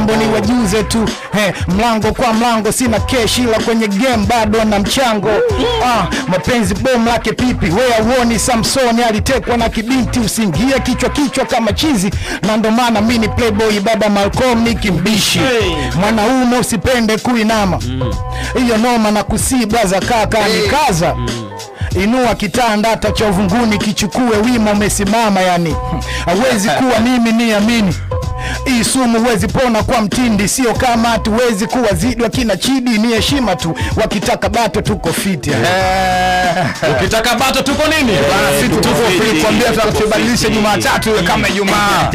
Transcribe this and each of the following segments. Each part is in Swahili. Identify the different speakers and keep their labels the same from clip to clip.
Speaker 1: mambo ni wajuze tu. Mlango kwa mlango sina keshi ila kwenye game bado na mchango. Mapenzi bomu lake pipi. Wewe uoni Samson alitekwa na kibinti, usingie kichwa kama chizi. Na ndo maana mimi ni playboy baba Malcolm nikimbishi. Mwanaume usipende kuinama. Hiyo noma na kusi blaza kaka nikaza. Inua kitanda hata cha uvunguni kichukue wima umesimama yani. Hawezi kuwa mimi niamini. Hii sumu huwezi pona kwa mtindi. Sio kama hatuwezi kuwa zidwa kina chidi. Ni heshima tu. Wakitaka bato tuko fit
Speaker 2: Ukitaka bato tuko nini?
Speaker 3: Bana sisi tuko fit. Kwambia tutakubadilisha Jumatatu kama Ijumaa.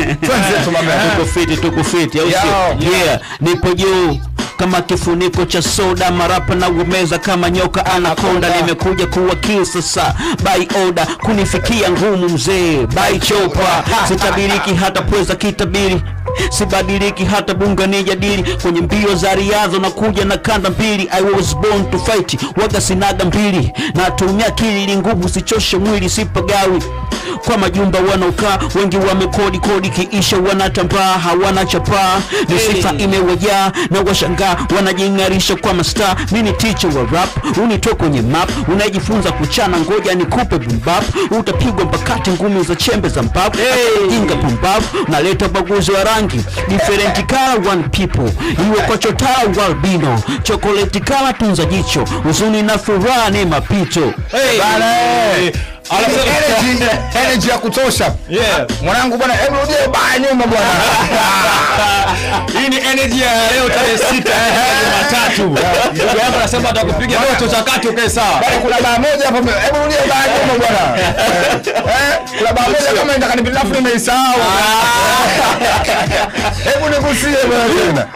Speaker 4: Tuko fit. Yeah, nipo juu kama kifuniko cha soda, marapa na umeza kama nyoka anakonda. Nimekuja kuwa kill sasa by order, kunifikia ngumu mzee by chopa. Sitabiriki hata pweza kitabiri, sibadiliki hata bunga nijadili. Kwenye mbio za riadha na kuja na kanda mbili. I was born to fight, waga sinaga mbili. Na tumia akili nguvu sichoshe mwili sipagawi. Kwa majumba wanaokaa wengi wamekodi kiisha wanatambaa hawana chapa. Ni sifa imewajaa na washangaa wanajingarisha kwa mastaa. Mimi teacher wa rap, unitoa kwenye map. Unajifunza kuchana ngoja nikupe bumbap. Utapigwa mpakati ngumi za chembe za mbavu. Inga bumbap, naleta baguzi wa rangi. Different color one people. Iwe kwa chotara walbino. Chocolate color tunza jicho. Uzuni na furaha ni mapito.
Speaker 3: Energy ya kutosha. Mwanangu bwana, hebu rudie baya nyuma bwana.
Speaker 2: Hii ni energy ya leo tarehe 6 Jumatatu. Ndugu yangu anasema atakupiga moto chakati ukae sawa.
Speaker 3: Bali kuna baya moja hapo, hebu rudie baya nyuma bwana. Kuna baya moja kama nataka nibilafu nimeisahau. Hebu nikusie bwana tena.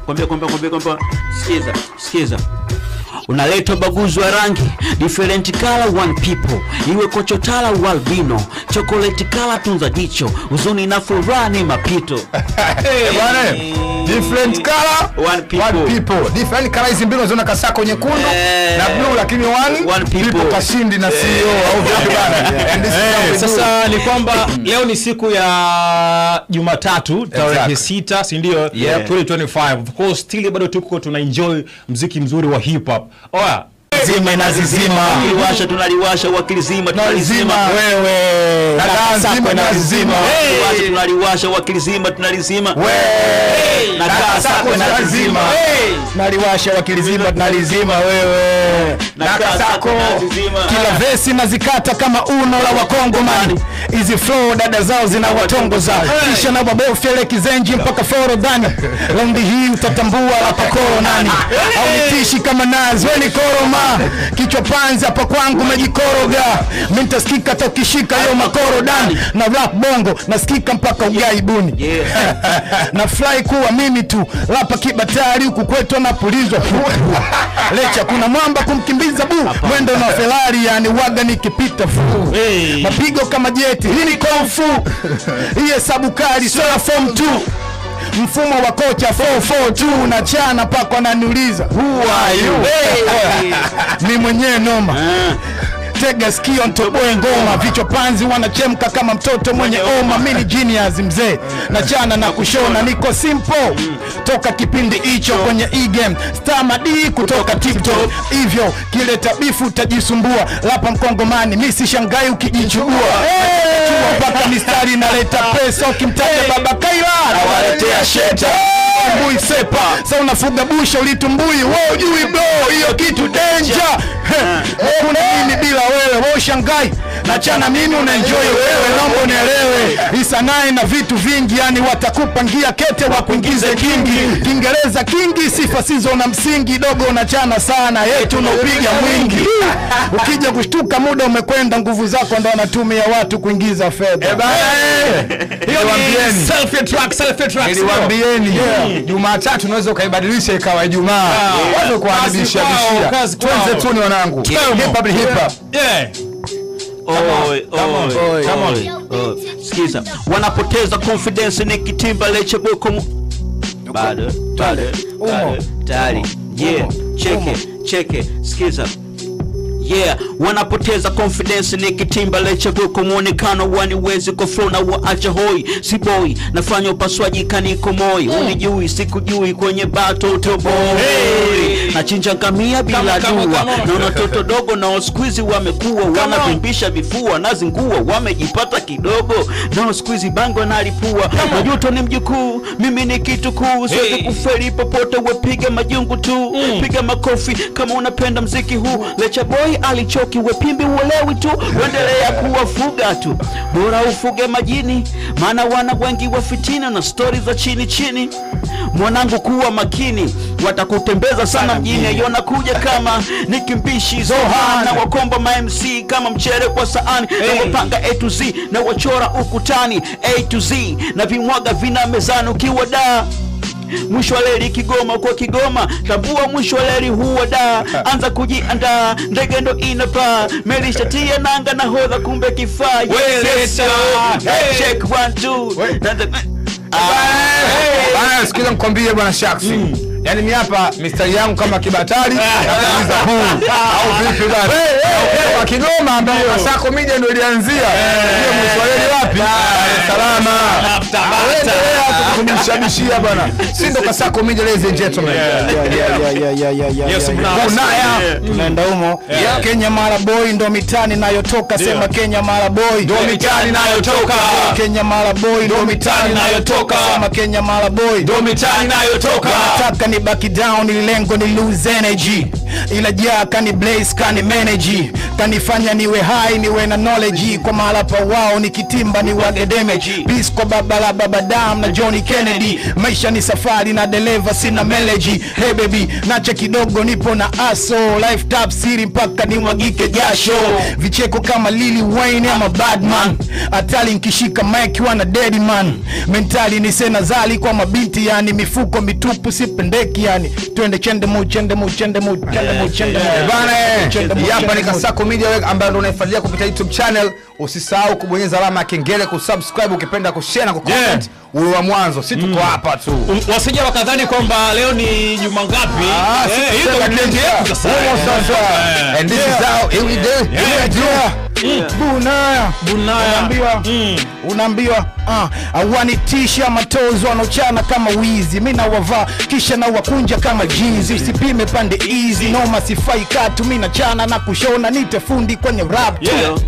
Speaker 4: Kwambia. Sikiza. Unaleta baguzi wa rangi. Different color one people. Iwe kochotala walbino. Chocolate color tunza jicho. Uzuni na furaha ni mapito.
Speaker 3: Bwana, different color one people. Different color hizi mbili unaziona kasako nyekundu na blue, lakini one people kashindi na CEO au vipi bwana.
Speaker 2: Sasa ni kwamba leo ni siku ya Jumatatu tarehe 6, si ndio? 2025. Of course still bado tuko tuna enjoy muziki mzuri wa hip hop. Oya
Speaker 1: zima na zizima
Speaker 4: Wakiliwasha tunaliwasha, wakilizima tunalizima.
Speaker 1: Wewe
Speaker 3: Nzima na zizima.
Speaker 4: Wakiliwasha tunaliwasha, wakilizima tunalizima.
Speaker 1: Na kasa na zizima. Naliwasha wakilizima tunalizima wewe.
Speaker 4: Na kasa tunalizima.
Speaker 1: Kila verse nazikata kama uno la wakongo mani. Hizi flow dada zao zina watongoza. Kisha na babofya ile kizenji mpaka foro dhani. Rondi hii utatambua hapa koro nani. Au nitishi kama nazi weni koroma. Kichwa panzi hapa kwangu mejikoroga. Mimi nitasikika tokishika hiyo makoro dani. Na rap bongo nasikika mpaka ugaibuni. Na fly kuwa mimi tu lapa kibatari huku kwetu napulizwa. Lecha kuna mwamba kumkimbiza bu. Mwendo na Ferrari yani waga nikipita fu. Mapigo kama jeti hii ni kung fu. Hii hesabu kali sola form 2. Mfumo wa kocha 442 na chana pako ananiuliza who are you? Ni mwenyewe noma. Tega sikio ntoboe ngoma. Vichwa panzi wanachemka kama mtoto mwenye oma. Mini genius mzee na chana na kushona. Niko simple toka kipindi hicho kwenye e-game. Star Madi kutoka TikTok. Hivyo kile tabifu utajisumbua. Lapa mkongomani misi shangai ukijichubua. Mpaka mistari naleta pesa. Ukimtaja baba Kaila nawaletea sheta. Mbui sepa sa unafuga busha ulitumbui. Wewe ujui bro hiyo kitu danger. Kuna nini bila wewe? Wewe shangai na chana mimi unaenjoy wewe. Naomba unielewe. Isanai na vitu vingi yani watakupangia kete wa kuingize kingi. Kiingereza kingi sifa sizo na msingi. Dogo unachana sana yetu unapiga mwingi. Ukija kushtuka muda umekwenda. Nguvu zako ndo anatumia watu kuingiza fedha.
Speaker 3: Hiyo ni self track. Niliwaambieni Jumatatu unaweza ukaibadilisha ikawa Ijumaa. Wazo kuadibisha bishia. Tuanze tu ni wanangu. Hip hop.
Speaker 4: Come on. Sikiza. Wanapoteza confidence ni kitimba leche boko bado tali. Yeah, cheke. Sikiza. Yeah, wanapoteza confidence nikitimba lecha kwa muonekano waniwezi kwa flow na waacha hoi si boy nafanya upaswaji kaniko moi unijui sikujui kwenye battle to boy na chinja ngamia bila dua na watoto dogo na squeeze wamekuwa wanavimbisha vifua na zingua wamejipata kidogo na squeeze bango nalipua na juto ni mjukuu mimi ni kitu kuu siwezi kufeli popote wepiga majungu tu piga makofi kama unapenda mziki huu lecha boy alichoki wepimbi uelewi tu uendelea kuwafuga tu bora ufuge majini maana wana wengi wa fitina na stories za chini chini mwanangu kuwa makini watakutembeza sana mjini yona kuja kama nikimbishi Zohan na wakomba ma MC kama mchere kwa saani na wapanga A to Z na wachora ukutani A to Z na vimwaga vina mezani ukiwa da mwisho wa leri Kigoma kwa Kigoma tambua mwisho wa leri huwa da anza kujiandaa ndege ndo inapaa melishatia nanga na hodha kumbe kifaa check 1 2
Speaker 3: bana sikiza mkwambie bwana Shaxi yani mimi hapa mistari yangu kama kibatari naanza huu au vipi bana kwa Kigoma ambapo Kasako Media ndio ilianzia ndio mswahili wapi salama kumshabishia bana si ndo Kasako Media ladies and gentlemen
Speaker 1: yes tunaenda humo Kenya Mara Boy ndo mitani nayotoka sema Kenya Mara Boy
Speaker 2: ndo mitani nayotoka
Speaker 1: Kenya Mara Boy ndo mitani nayotoka sema Kenya Mara Boy
Speaker 2: ndo mitani nayotoka
Speaker 1: nataka ni back down ili lengo ni lose energy ila jaa kani blaze kani manage kanifanya niwe high niwe na knowledge kwa mahala pa wao nikitimba ni wage damage peace kwa baba Dam na Johnny Kennedy maisha ni safari na deliver sina melody hey baby nacha kidogo nipo na aso life top siri mpaka nimwagike jasho vicheko kama Lil Wayne ama Badman atali nkishika mic wana dead man mentally ni sena zali kwa mabinti yani mifuko mitupu sipendeki yani twende chende mu
Speaker 3: bana hapa ni Kasako Media ambayo ndio unaifuatilia kupitia YouTube channel usisahau kubonyeza alama ya kengele kusubscribe ukipenda kushare na kucomment ule wa mwanzo sisi tuko hapa tu
Speaker 2: wasije wakadhani kwamba leo ni juma ngapi
Speaker 3: hiyo ndio sasa and this is how we do
Speaker 1: Bunaya unaambiwa awanitisha matozo wanochana kama wizi mimi nawavaa kisha na wakunja kama jeans usipime pande easy noma sifai katu mimi nachana na kushona nitefundi kwenye rap tu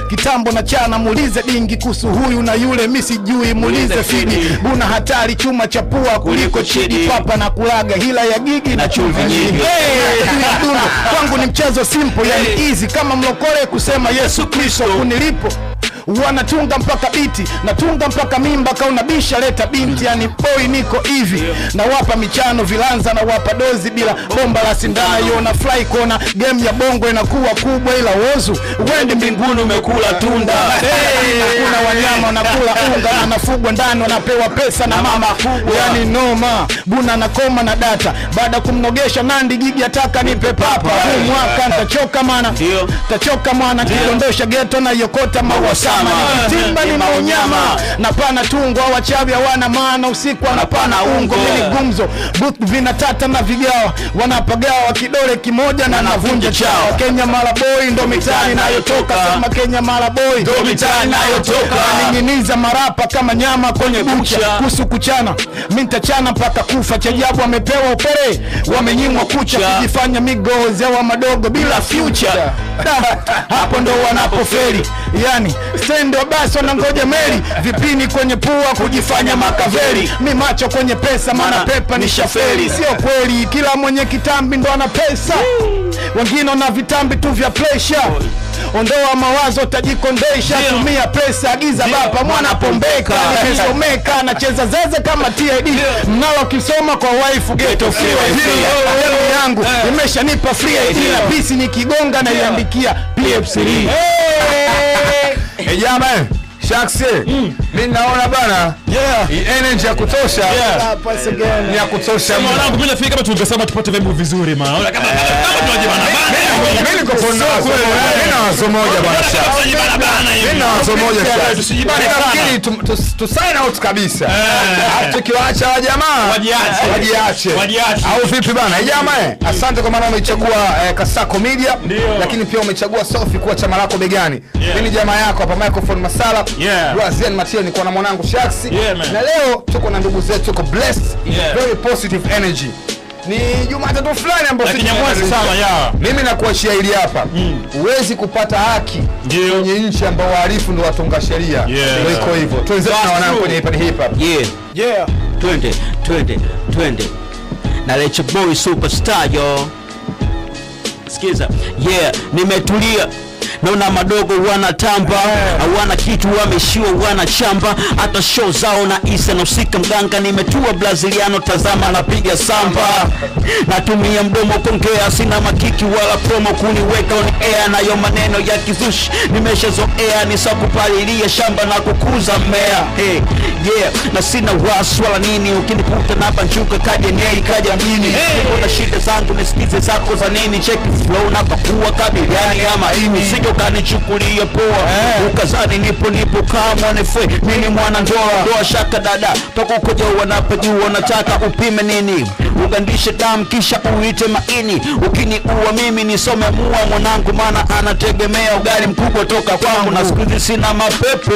Speaker 1: kitambo na chana muulize dingi kuhusu huyu na yule mimi sijui muulize fidi buna hatari chuma cha pua kuliko chidi papa na kulaga hila ya gigi na chumvi nyingi kwangu ni mchezo simple yani easy kama mlokole kusema Yesu Kristo kunilipo wanatunga mpaka biti natunga mpaka mimba kaunabisha leta binti yani boy niko hivi na wapa michano vilanza na wapa dozi bila bomba la sindano na fly kona game ya bongo inakuwa kubwa ila wozu uende mbinguni umekula tunda kuna wanyama wanakula unga na nafugwa ndani wanapewa pesa na mama yani noma buna na koma na data baada kumnogesha Nandi gigi ataka nipe papa huu mwaka nitachoka maana tachoka mwana kidondosha ghetto na yokota mawasa timba ni maunyama na pana tungo wachawi hawana maana usiku wanapana ungo mimi gumzo booth vinatata na vigawa wanapagawa kidole kimoja na navunja chao Kenya Mara Boy ndo mitani nayotoka sema Kenya Mara Boy
Speaker 2: ndo mitani nayotoka
Speaker 1: ninginiza marapa kama nyama kwenye bucha kusu kuchana mimi nitachana mpaka kufa chajabu wamepewa opere wamenyimwa kucha kujifanya migozi au madogo bila future hapo ndo wanapofeli yani stand basi wanangoja meli vipini kwenye pua kujifanya makaveri mi macho kwenye pesa maana pepa ni shaferi sio kweli kila mwenye kitambi ndo ana pesa wengine na vitambi tu vya pressure ondoa mawazo tajikondesha tumia pesa agiza baba mwana pombeka nimesomeka nacheza zeze kama TID mnalo kisoma kwa wife ghetto free yangu imeshanipa free ID na pisi nikigonga na iandikia PF3
Speaker 3: jamaa Shaksi, mimi naona bana. Hii energy ya kutosha. Ni ya kutosha.
Speaker 2: Mwanangu mimi nafikiri kama tungesema tupate vibe vizuri maana. Kama tunajibana bana.
Speaker 3: Mimi niko pona na wazo moja bwana Shaksi. Mimi na wazo moja Shaksi. Tusijibane lakini tu sign out kabisa. Tukiwaacha wa jamaa wajiache. Au vipi bana? Jamaa, asante kwa maana umechagua Kasako Media, lakini pia umechagua Sophie kuwa chama lako begani. Mimi ni jamaa yako hapa Microphone Masala. Brazilian Material, niko na mwanangu Shaksi. Na leo tuko na ndugu zetu, tuko blessed, very positive energy. Ni Jumatatu fulani ambapo mimi nakuachia hili hapa. Huwezi kupata haki kwenye nchi ambao wahalifu ndio watunga sheria. Ndio iko hivyo. Tuanze na wanangu kwenye hip hop.
Speaker 4: Twende. Na Leche Boy superstar yo. Sikiza. Nimetulia. Naona madogo wanatamba, hawana kitu wameshiwa wanachamba, hata show zao na Isa na usika mganga, nimetua Braziliano tazama napiga samba. Natumia mdomo kongea, sina makiki wala promo kuniweka on air, na yo maneno ya kizushi nimeshazoea, ni sakupalilia shamba na kukuza mmea. Na sina wasi wala nini, ukinikuta na banchuka kaje nei kaja mjini. Kuna shida zangu nisikize zako za nini, check flow na pakua kabiliani ama ini. Ukanichukulia poa, ukazani nipo kama nefwe, mimi mwana ndoa shaka dada, toka ukoja wanapojua nataka upime nini, ugandishe damu kisha uite maini, ukiniua mimi nisome mua mwanangu, maana anategemea ugali mkubwa toka kwangu, na siku hizi sina mapepe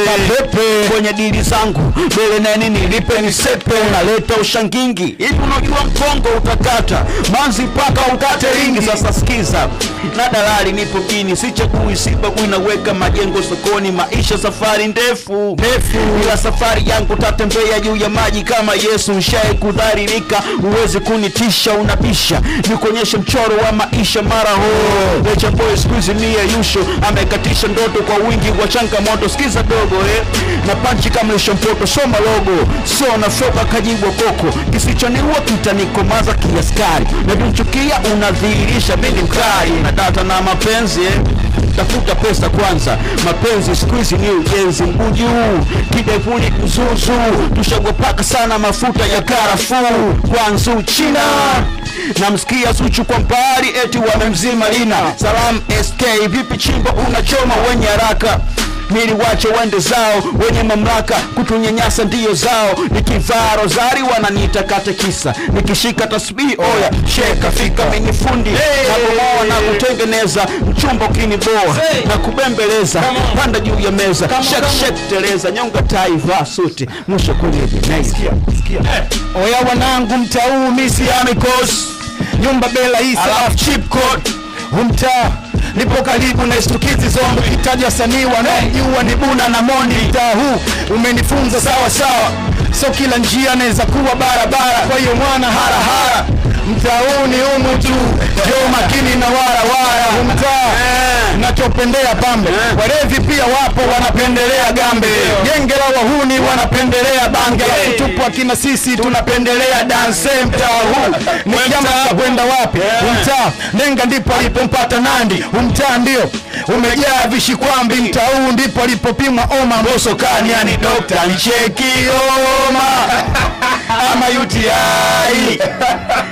Speaker 4: kwenye dili zangu, mbele na nini lipe ni sepe, unaleta ushangingi, hivi unajua mkongo utakata, manzi paka ukate ringi. Sasa sikiza, na dalali nipo kini, sichagui sababu inaweka majengo sokoni, maisha safari ndefu, ila safari yangu tatembea juu ya maji kama Yesu. Ushae kudharirika, uwezi kunitisha, unapisha nikuonyeshe mchoro wa maisha mara Leche Boy squeeze ni Yusho, amekatisha ndoto kwa wingi wa changamoto. Sikiza dogo na panchi kama lishampoto, soma logo so na foka kajibwa koko, kisichoniua kitanikomaza kiaskari, na dunchukia unadhihirisha mimi mkali, na data na mapenzi tafuta pesa kwanza, mapenzi squeeze ni ujenzi mbuju, kidevuni kuzuzu, tushagopaka sana mafuta ya karafuu, kwanza China. Namsikia Zuchu kwa mbali eti wamemzima Lina, salam SK vipi chimbo unachoma wenye haraka, mili wache wende zao wenye mamlaka, kutunyanyasa ndiyo zao, nikivaa rozari wananiita katekisa, nikishika tasbihi oya sheka fika mini fundi, nabomoa na kutengeneza mchumba ukiniboa, na kubembeleza panda juu ya meza, shek teleza nyonga tai vaa suti mwisho kwenye jeneza.
Speaker 1: Oya wanangu mtau misi ya mikosi, nyumba Bela Isa cheap code, umtaa nipo karibu na istukizi zombi, kitaja sanii wanaojua ni Buna na Mondi. Mtaa huu umenifunza sawa, so kila njia naweza kuwa barabara, kwa hiyo mwana hara mtaa huu ni umu tu, jo makini na wara mtaa nachopendea pambe, warevi pia wapo wanapendelea gambe, genge la wahuni wanapendelea bange, tupo akina sisi tunapendelea dance. Mtaa huu ni kama kwenda wapi? Mtaa Nenga ndipo alipompata Nandi, mtaa ndio umejaa vishikwambi, mtaa huu ndipo alipopimwa Oma Mbosso Kani, yani dokta nicheki Oma ama UTI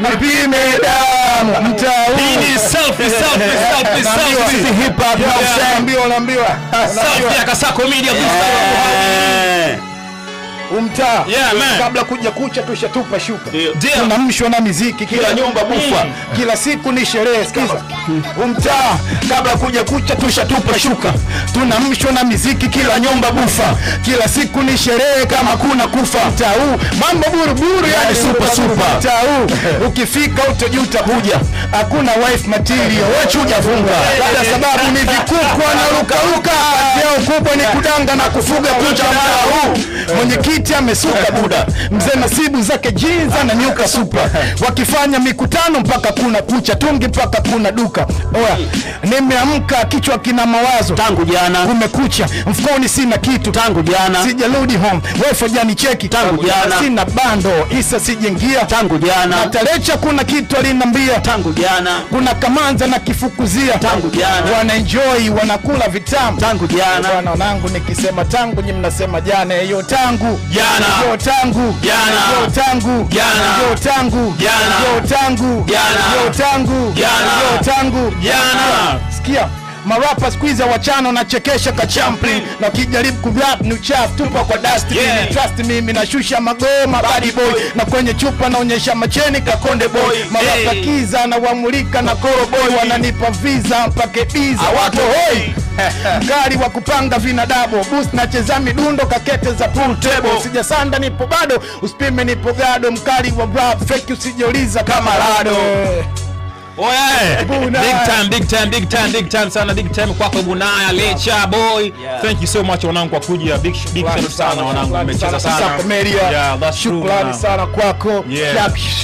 Speaker 1: nipime damu, mtaa huu
Speaker 2: ni selfie
Speaker 1: hip hop naambiwa
Speaker 2: selfie ya Kasako Media
Speaker 1: umtaa. Kabla kuja kucha tushatupa shuka, tunamshwa na miziki kila nyumba bufa, kila siku ni sherehe. Sikiza umtaa, kabla kuja kucha tushatupa shuka, tunamshwa na miziki kila nyumba bufa, kila siku ni sherehe kama kuna kufa. Mtaa huu mambo buruburu, yani super. Mtaa huu ukifika utajuta kuja, hakuna wife material wachuja funga, kwa sababu ni vikuku na ruka yao kubwa ni kudanga na kufuga kucha. Mtaa huu mwenyekiti biti amesuka buda. Mzee Nasibu zake jeans ananyuka super. Wakifanya mikutano mpaka kuna kucha, tungi mpaka kuna duka. Oya, nimeamka kichwa kina mawazo
Speaker 4: tangu jana,
Speaker 1: kumekucha mfukoni sina kitu
Speaker 4: tangu jana,
Speaker 1: sijarudi home wife jani cheki
Speaker 4: tangu jana,
Speaker 1: sina bando isa sijengia
Speaker 4: tangu jana,
Speaker 1: atarecha kuna kitu alinambia
Speaker 4: tangu jana,
Speaker 1: kuna kamanza na kifukuzia
Speaker 4: tangu jana,
Speaker 1: wana enjoy wanakula vitamu
Speaker 4: tangu jana.
Speaker 1: Bwana wanangu nikisema tangu nyinyi mnasema jana. Hiyo tangu
Speaker 4: jana,
Speaker 1: hiyo tangu
Speaker 4: jana,
Speaker 1: hiyo tangu
Speaker 4: jana,
Speaker 1: hiyo tangu
Speaker 4: jana,
Speaker 1: hiyo tangu
Speaker 4: jana,
Speaker 1: hiyo tangu
Speaker 4: jana,
Speaker 1: hiyo tangu
Speaker 2: jana.
Speaker 1: Sikia marapa squeeze wachano na chekesha kachampli na kijaribu kurap ni uchafu tupa kwa dust. Trust mimi nashusha magoma body boy na kwenye chupa naonyesha macheni kakonde boy. Marapa kiza na wamulika na koro boy wananipa visa mpake biza watu hoi. Gari wa kupanga vinadabo boost na cheza midundo kakete za pool table. Sijasanda nipo bado usipime nipo gado mkali wa rap fake usijeuliza kama rado.
Speaker 2: Oh yeah. Big time sana, big time kwako Bunaya Lecha boy. Thank you so much wanangu kwa kuja. Big time sana wanangu, umecheza sana.
Speaker 1: Yeah, that's true. Shukrani sana kwako.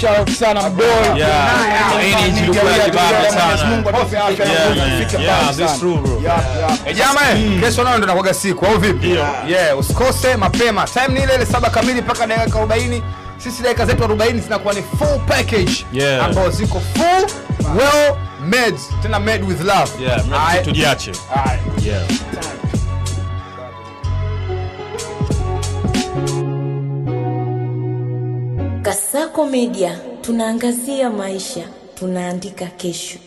Speaker 1: Shout sana boy.
Speaker 2: Any ilikuwa kibaba sana.
Speaker 1: Mungu atupe afya na nguvu kufika mbali.
Speaker 2: That's true bro.
Speaker 3: Jamaa, kesho nao ndo nakuaga siku au vipi? Usikose mapema. Time ni ile 7 kamili mpaka dakika 40. Sisi dakika zetu 40 zinakuwa ni full package ambao ziko full well made, tena made with love.
Speaker 2: Tujiache.
Speaker 5: Kasako Media, tunaangazia maisha, tunaandika kesho.